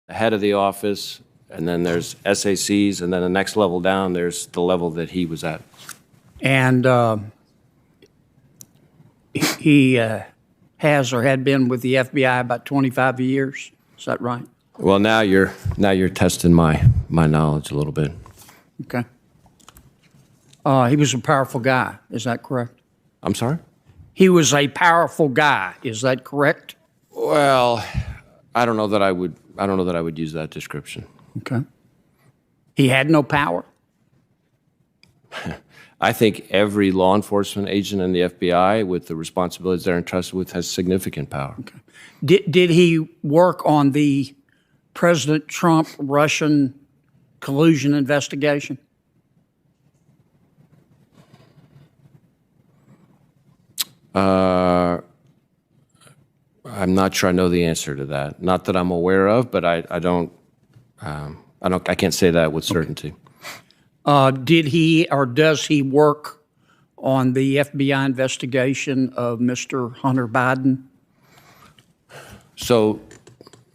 the head of the office, and then there's SACs, and then the next level down, there's the level that he was at. And he has or had been with the FBI about 25 years. Is that right? Well, now you're testing my knowledge a little bit. Okay. He was a powerful guy. Is that correct? I'm sorry? He was a powerful guy. Is that correct? Well, I don't know that I would use that description. Okay. He had no power? I think every law enforcement agent in the FBI with the responsibilities they're entrusted with has significant power. Okay. Did he work on the President Trump Russian collusion investigation? I'm not sure I know the answer to that. Not that I'm aware of, but I can't say that with certainty. Did he or does he work on the FBI investigation of Mr. Hunter Biden? So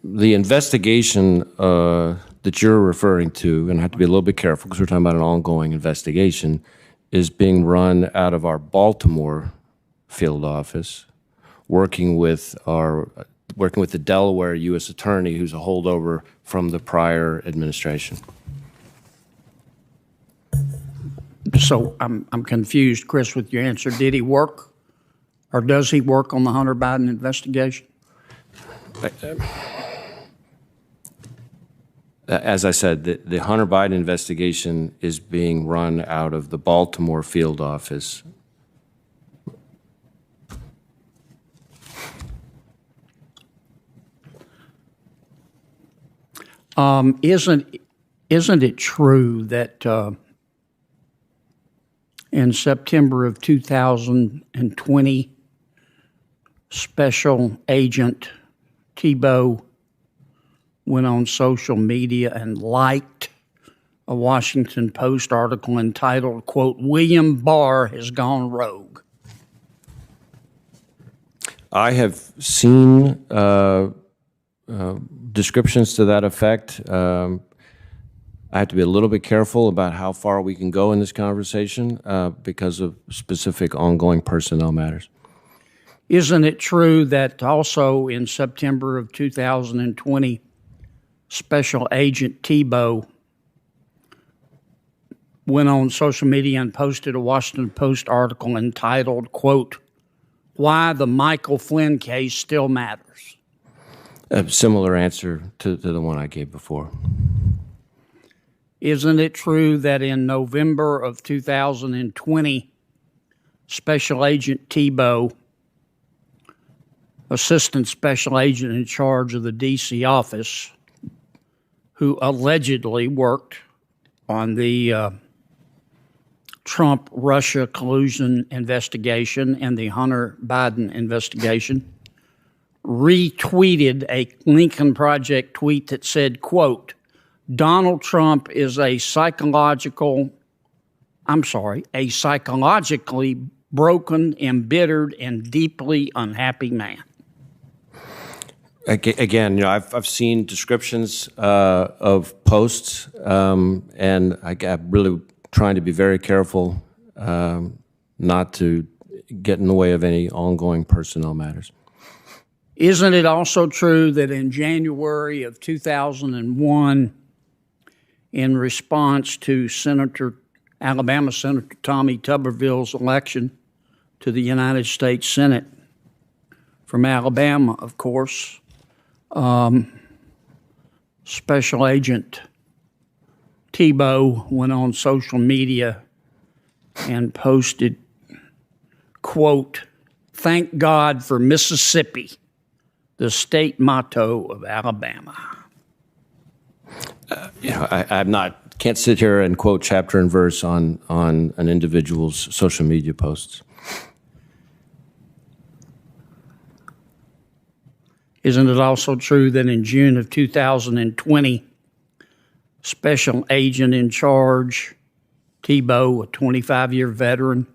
the investigation that you're referring to, and I have to be a little bit careful because we're talking about an ongoing investigation, is being run out of our Baltimore field office, working with the Delaware U.S. Attorney, who's a holdover from the prior administration. So I'm confused, Chris, with your answer. Did he work or does he work on the Hunter Biden investigation? As I said, the Hunter Biden investigation is being run out of the Baltimore field office. Isn't it true that in September of 2020, Special Agent Tebow went on social media and liked a Washington Post article entitled, quote, "William Barr has gone rogue"? I have seen descriptions to that effect. I have to be a little bit careful about how far we can go in this conversation because of specific ongoing personnel matters. Isn't it true that also in September of 2020, Special Agent Tebow went on social media and posted a Washington Post article entitled, quote, "Why the Michael Flynn case still matters"? A similar answer to the one I gave before. Isn't it true that in November of 2020, Special Agent Tebow, Assistant Special Agent in charge of the D.C. office, who allegedly worked on the Trump-Russia collusion investigation and the Hunter Biden investigation, retweeted a Lincoln Project tweet that said, quote, "Donald Trump is a psychologically broken, embittered, and deeply unhappy man"? Again, I've seen descriptions of posts, and I'm really trying to be very careful not to get in the way of any ongoing personnel matters. Isn't it also true that in January of 2001, in response to Alabama Senator Tommy Tuberville's election to the United States Senate from Alabama, of course, Special Agent Tebow went on social media and posted, quote, "Thank God for Mississippi, the state motto of Alabama"? Can't sit here and quote chapter and verse on an individual's social media posts. Isn't it also true that in June of 2020, Special Agent in charge Tebow, a 25-year veteran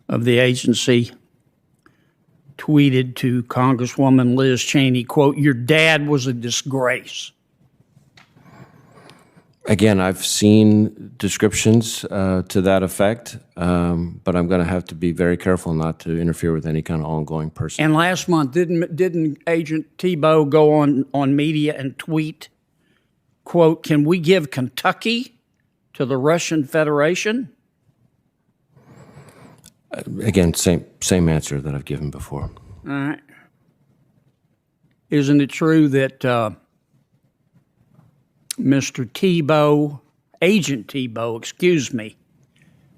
of the agency, tweeted to Congresswoman Liz Cheney, quote, "Your dad was a disgrace." Again, I've seen descriptions to that effect, but I'm going to have to be very careful not to interfere with any kind of ongoing person. And last month, didn't Agent Tebow go on media and tweet, quote, "Can we give Kentucky to the Russian Federation?" Again, same answer that I've given before. All right. Isn't it true that Mr. Tebow, Agent Tebow, excuse me,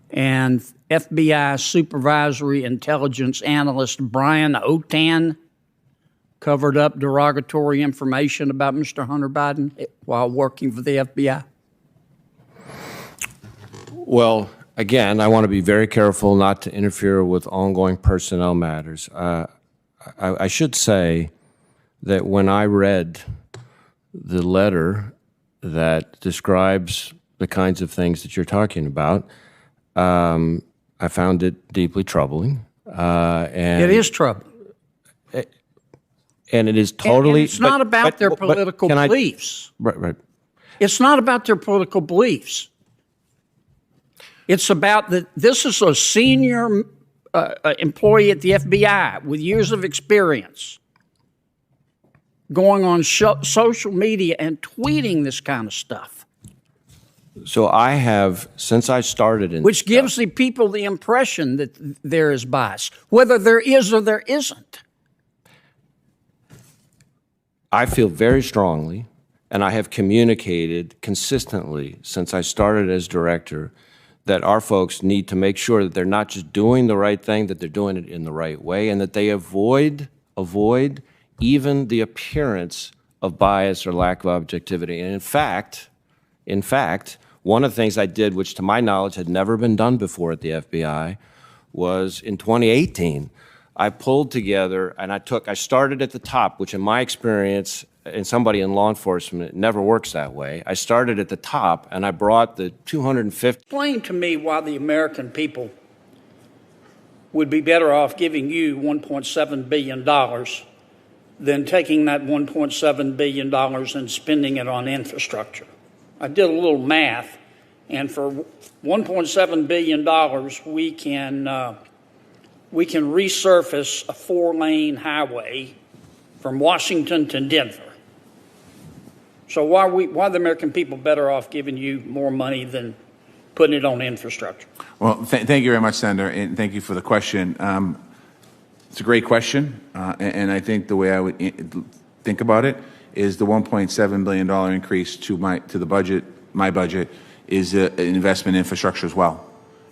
and FBI Supervisory Intelligence Analyst Brian Otan covered up derogatory information about Mr. Hunter Biden while working for the FBI? Well, again, I want to be very careful not to interfere with ongoing personnel matters. I should say that when I read the letter that describes the kinds of things that you're talking about, I found it deeply troubling. And It is troubling. And it is totally. And it's not about their political beliefs. Right. It's not about their political beliefs. It's about that this is a senior employee at the FBI with years of experience going on social media and tweeting this kind of stuff. So I have, since I started in... Which gives the people the impression that there is bias, whether there is or there isn't. I feel very strongly, and I have communicated consistently since I started as director, that our folks need to make sure that they're not just doing the right thing, that they're doing it in the right way, and that they avoid even the appearance of bias or lack of objectivity. And in fact, one of the things I did, which to my knowledge had never been done before at the FBI, was in 2018, I pulled together and I started at the top, which in my experience, and somebody in law enforcement, it never works that way. I started at the top and I brought the 250. Explain to me why the American people would be better off giving you $1.7 billion than taking that $1.7 billion and spending it on infrastructure. I did a little math, and for $1.7 billion, we can resurface a 4-lane highway from Washington to Denver. So why are the American people better off giving you more money than putting it on infrastructure? Well, thank you very much, Senator, and thank you for the question. It's a great question, and I think the way I would think about it is the $1.7 billion increase to my budget is an investment in infrastructure as well.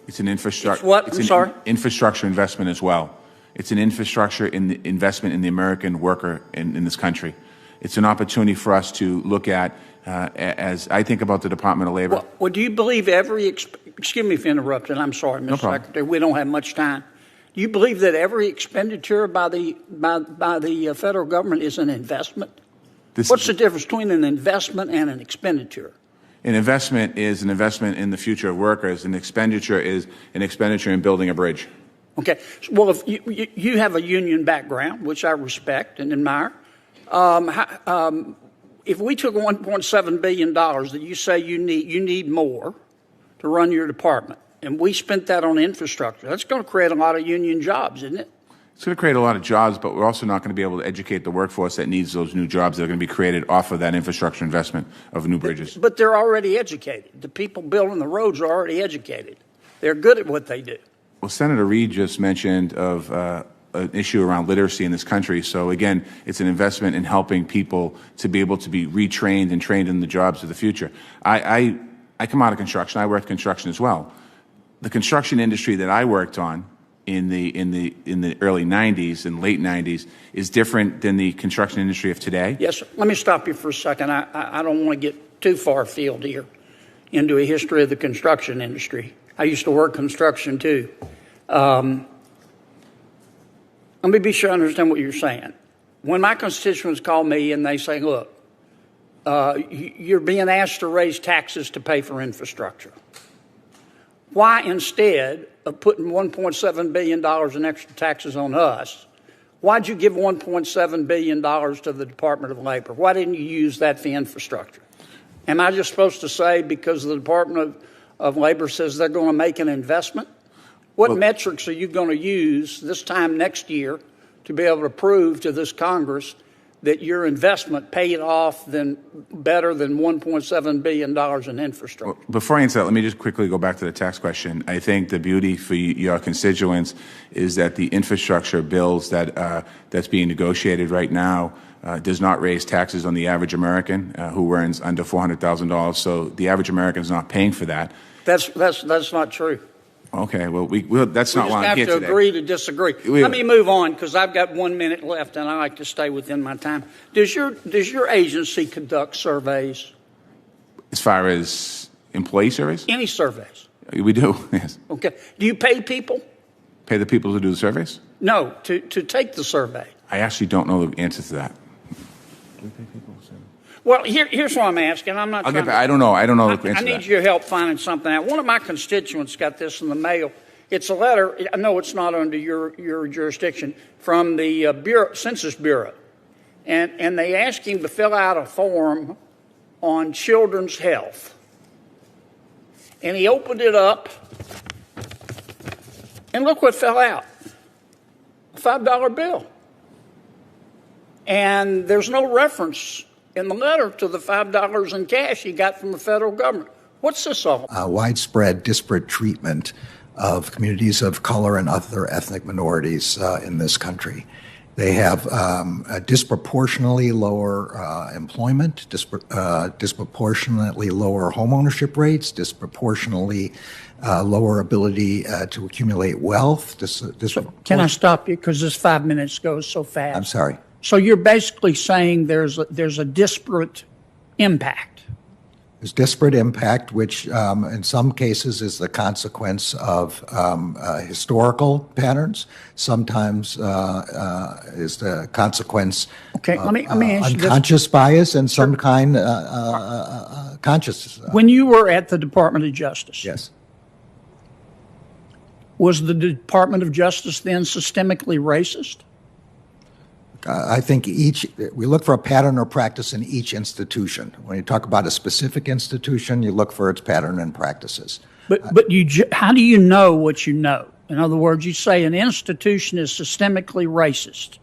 It's an infrastructure. It's what? I'm sorry? Infrastructure investment as well. It's an infrastructure investment in the American worker in this country. It's an opportunity for us to look at, as I think about the Department of Labor. Well, do you believe excuse me if I interrupted, I'm sorry, Mr. Secretary, we don't have much time. Do you believe that every expenditure by the federal government is an investment? What's the difference between an investment and an expenditure? An investment is an investment in the future of workers. An expenditure is an expenditure in building a bridge. Okay. Well, if you have a union background, which I respect and admire, if we took $1.7 billion that you say you need more to run your department, and we spent that on infrastructure, that's going to create a lot of union jobs, isn't it? It's going to create a lot of jobs, but we're also not going to be able to educate the workforce that needs those new jobs that are going to be created off of that infrastructure investment of new bridges. But they're already educated. The people building the roads are already educated. They're good at what they do. Well, Senator Reid just mentioned of an issue around literacy in this country. So again, it's an investment in helping people to be able to be retrained and trained in the jobs of the future. I come out of construction. I worked construction as well. The construction industry that I worked on in the early 90s and late 90s is different than the construction industry of today. Yes, sir. Let me stop you for a second. I don't want to get too far afield here into a history of the construction industry. I used to work construction too. Let me be sure I understand what you're saying. When my constituents call me and they say, look, you're being asked to raise taxes to pay for infrastructure. Why, instead of putting $1.7 billion in extra taxes on us, Why'd you give $1.7 billion to the Department of Labor? Why didn't you use that for infrastructure? Am I just supposed to say because the Department of Labor says they're going to make an investment? What metrics are you going to use this time next year to be able to prove to this Congress that your investment paid off better than $1.7 billion in infrastructure? Well, before I answer that, let me just quickly go back to the tax question. I think the beauty for your constituents is that the infrastructure bills that's being negotiated right now does not raise taxes on the average American who earns under $400,000. So the average American is not paying for that. That's not true. Okay, well, that's not why I'm here We just have to today. agree to disagree. Let me move on because I've got 1 minute left and I like to stay within my time. Does your agency conduct surveys? As far as employee surveys? Any surveys? We do, yes. Okay. Do you pay people? Pay the people to do the surveys? No, to take the survey. I actually don't know the answer to that. Well, here's what I'm asking. I'm not. I don't know. I don't know the answer I to need that. your help finding something out. One of my constituents got this in the mail. It's a letter. I know it's not under your jurisdiction from the Census Bureau, and they asked him to fill out a form on children's health, and he opened it up, and look what fell out: a $5 bill, and there's no reference in the letter to the $5 in cash he got from the federal government. What's this all about? Widespread disparate treatment of communities of color and other ethnic minorities in this country. They have a disproportionately lower employment, disproportionately lower homeownership rates, disproportionately lower ability to accumulate wealth. Can I stop you? Because this 5 minutes goes so fast. I'm sorry. So you're basically saying there's a disparate impact. There's disparate impact, which in some cases is the consequence of historical patterns. Sometimes is the consequence Okay, of let me ask you this. unconscious bias and some kind conscious. When you were at the Department of Justice, Yes. was the Department of Justice then systemically racist? I think we look for a pattern or practice in each institution. When you talk about a specific institution, you look for its pattern and practices. But how do you know what you know? In other words, you say an institution is systemically racist.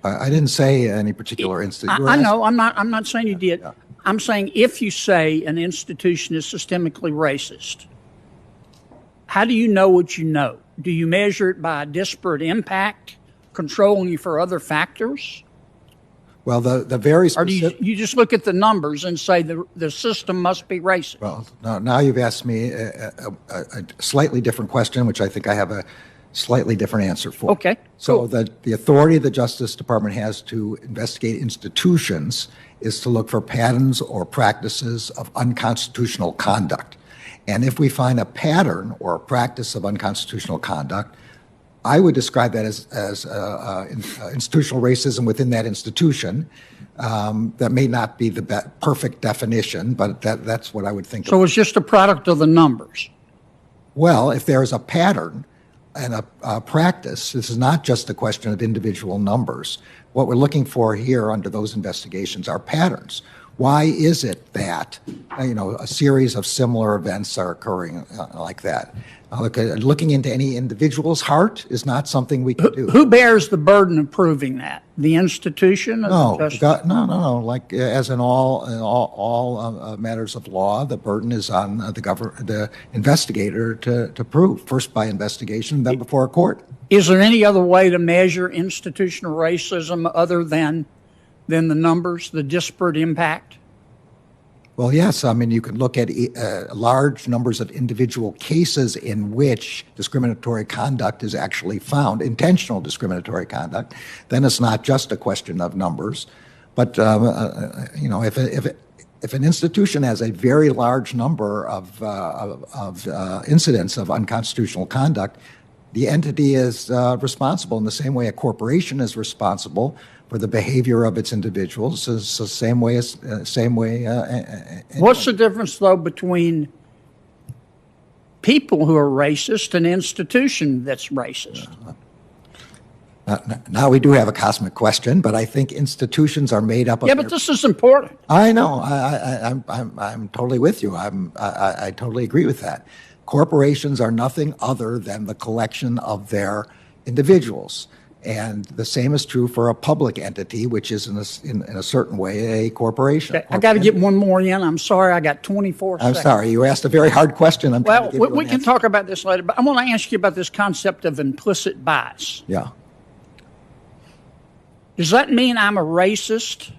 I didn't say any particular institution. I know. I'm not saying you did. Yeah. I'm saying if you say an institution is systemically racist, how do you know what you know? Do you measure it by a disparate impact? Controlling you for other factors? Well, the very specific... Or do you just look at the numbers and say the system must be racist? Well, now you've asked me a slightly different question, which I think I have a slightly different answer for. Okay, So cool. the authority the Justice Department has to investigate institutions is to look for patterns or practices of unconstitutional conduct. And if we find a pattern or a practice of unconstitutional conduct, I would describe that as institutional racism within that institution. That may not be the perfect definition, but that's what I would think. So it's just a product of the numbers. Well, if there is a pattern and a practice, this is not just a question of individual numbers. What we're looking for here under those investigations are patterns. Why is it that a series of similar events are occurring like that? Looking into any individual's heart is not something we can do. Who bears the burden of proving that? The institution? No. Like as in all matters of law, the burden is on the investigator to prove, first by investigation, then before a court. Is there any other way to measure institutional racism other than the numbers, the disparate impact? Well, yes. I mean, you can look at large numbers of individual cases in which discriminatory conduct is actually found, intentional discriminatory conduct. Then it's not just a question of numbers. But, if an institution has a very large number of incidents of unconstitutional conduct, the entity is responsible in the same way a corporation is responsible for the behavior of its individuals. Is the same way. What's the difference, though, between people who are racist and an institution that's racist? Now we do have a cosmic question, but I think institutions are made up of. Yeah, but this is important. I know. I'm totally with you. I totally agree with that. Corporations are nothing other than the collection of their individuals. And the same is true for a public entity, which is in a certain way a corporation. Okay, I got to get one more in. I'm sorry, I got 24 I'm seconds. sorry, you asked a very hard question. Well, we can talk about this later, but I want to ask you about this concept of implicit bias. Yeah. Does that mean I'm a racist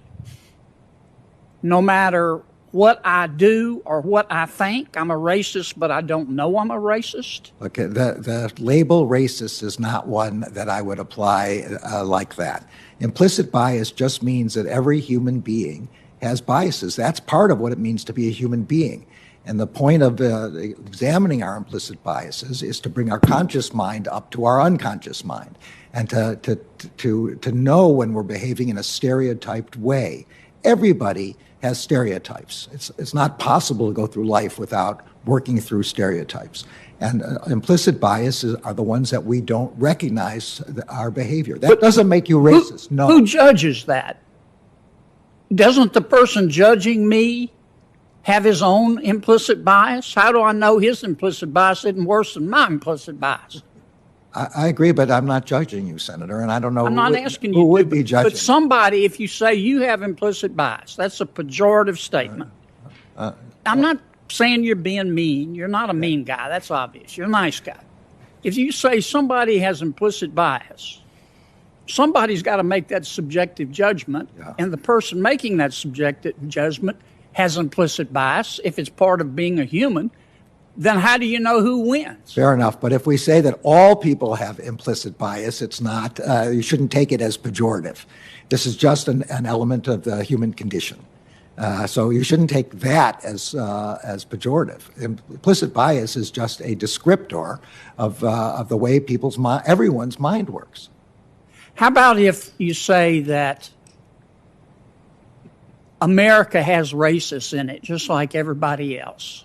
no matter what I do or what I think? I'm a racist, but I don't know I'm a racist? Okay, the label racist is not one that I would apply like that. Implicit bias just means that every human being has biases. That's part of what it means to be a human being. And the point of examining our implicit biases is to bring our conscious mind up to our unconscious mind, and to know when we're behaving in a stereotyped way. Everybody has stereotypes. It's not possible to go through life without working through stereotypes. And implicit biases are the ones that we don't recognize our behavior. That doesn't make you racist. No. Who judges that? Doesn't the person judging me have his own implicit bias? How do I know his implicit bias isn't worse than my implicit bias? I agree, but I'm not judging you, Senator, and I don't know I'm not asking who you would to, be judging. But somebody, if you say you have implicit bias, that's a pejorative statement. I'm not saying you're being mean. You're not a mean guy. That's obvious. You're a nice guy. If you say somebody has implicit bias, somebody's got to make that subjective judgment, and the person making that subjective judgment has implicit bias. If it's part of being a human, then how do you know who wins? Fair enough. But if we say that all people have implicit bias, it's not, you shouldn't take it as pejorative. This is just an element of the human condition. So you shouldn't take that as pejorative. Implicit bias is just a descriptor of the way everyone's mind works. How about if you say that America has racists in it, just like everybody else?